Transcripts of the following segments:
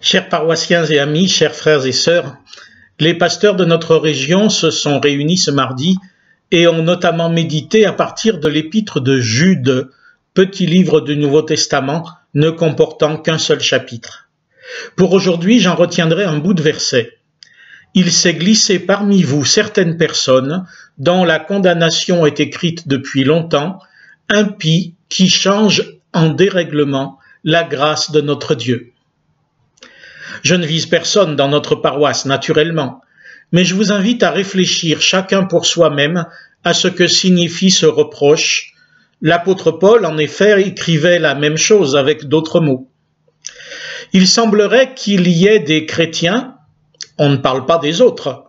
Chers paroissiens et amis, chers frères et sœurs, les pasteurs de notre région se sont réunis ce mardi et ont notamment médité à partir de l'épître de Jude, petit livre du Nouveau Testament ne comportant qu'un seul chapitre. Pour aujourd'hui, j'en retiendrai un bout de verset. Il s'est glissé parmi vous certaines personnes dont la condamnation est écrite depuis longtemps, impies qui changent en dérèglement la grâce de notre Dieu. Je ne vise personne dans notre paroisse, naturellement, mais je vous invite à réfléchir chacun pour soi-même à ce que signifie ce reproche. L'apôtre Paul, en effet, écrivait la même chose avec d'autres mots. Il semblerait qu'il y ait des chrétiens, on ne parle pas des autres,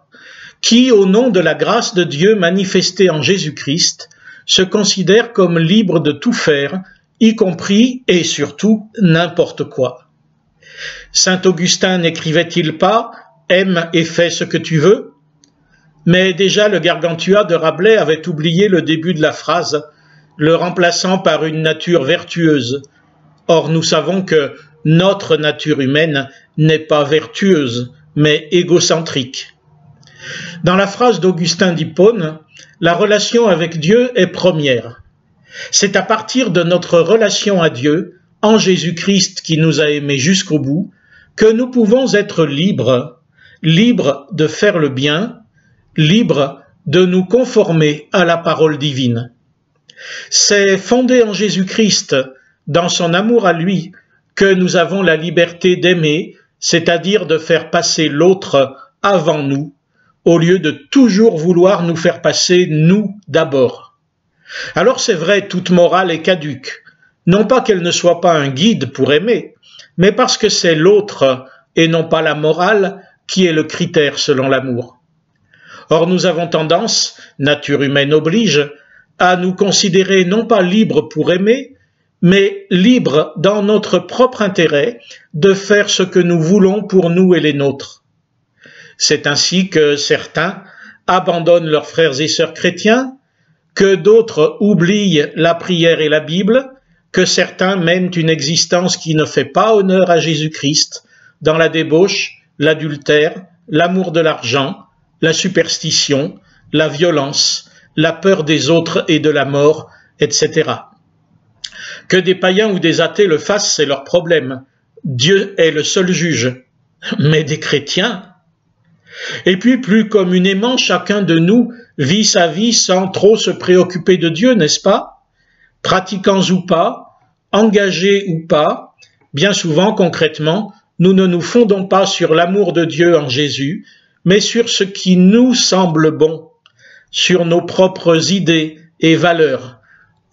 qui, au nom de la grâce de Dieu manifestée en Jésus-Christ, se considèrent comme libres de tout faire, y compris et surtout n'importe quoi. Saint Augustin n'écrivait-il pas « Aime et fais ce que tu veux » Mais déjà le Gargantua de Rabelais avait oublié le début de la phrase, le remplaçant par une nature vertueuse. Or nous savons que notre nature humaine n'est pas vertueuse, mais égocentrique. Dans la phrase d'Augustin d'Hippone, la relation avec Dieu est première. C'est à partir de notre relation à Dieu, en Jésus-Christ qui nous a aimés jusqu'au bout, que nous pouvons être libres, libres de faire le bien, libres de nous conformer à la parole divine. C'est fondé en Jésus-Christ, dans son amour à lui, que nous avons la liberté d'aimer, c'est-à-dire de faire passer l'autre avant nous, au lieu de toujours vouloir nous faire passer nous d'abord. Alors c'est vrai, toute morale est caduque, non pas qu'elle ne soit pas un guide pour aimer, mais parce que c'est l'autre et non pas la morale qui est le critère selon l'amour. Or nous avons tendance, nature humaine oblige, à nous considérer non pas libres pour aimer, mais libres dans notre propre intérêt de faire ce que nous voulons pour nous et les nôtres. C'est ainsi que certains abandonnent leurs frères et sœurs chrétiens, que d'autres oublient la prière et la Bible, que certains mènent une existence qui ne fait pas honneur à Jésus-Christ, dans la débauche, l'adultère, l'amour de l'argent, la superstition, la violence, la peur des autres et de la mort, etc. Que des païens ou des athées le fassent, c'est leur problème. Dieu est le seul juge. Mais des chrétiens? Et puis, plus communément, chacun de nous vit sa vie sans trop se préoccuper de Dieu, n'est-ce pas? Pratiquants ou pas, engagés ou pas, bien souvent, concrètement, nous ne nous fondons pas sur l'amour de Dieu en Jésus, mais sur ce qui nous semble bon, sur nos propres idées et valeurs,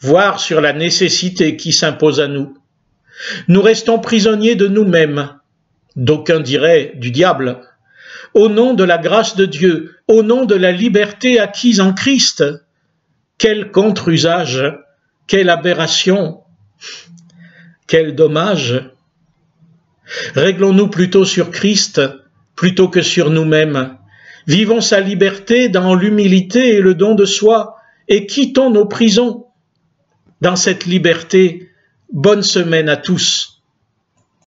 voire sur la nécessité qui s'impose à nous. Nous restons prisonniers de nous-mêmes, d'aucuns diraient du diable, au nom de la grâce de Dieu, au nom de la liberté acquise en Christ. Quel contre-usage, quelle aberration, quel dommage! Réglons-nous plutôt sur Christ, plutôt que sur nous-mêmes. Vivons sa liberté dans l'humilité et le don de soi, et quittons nos prisons. Dans cette liberté, bonne semaine à tous.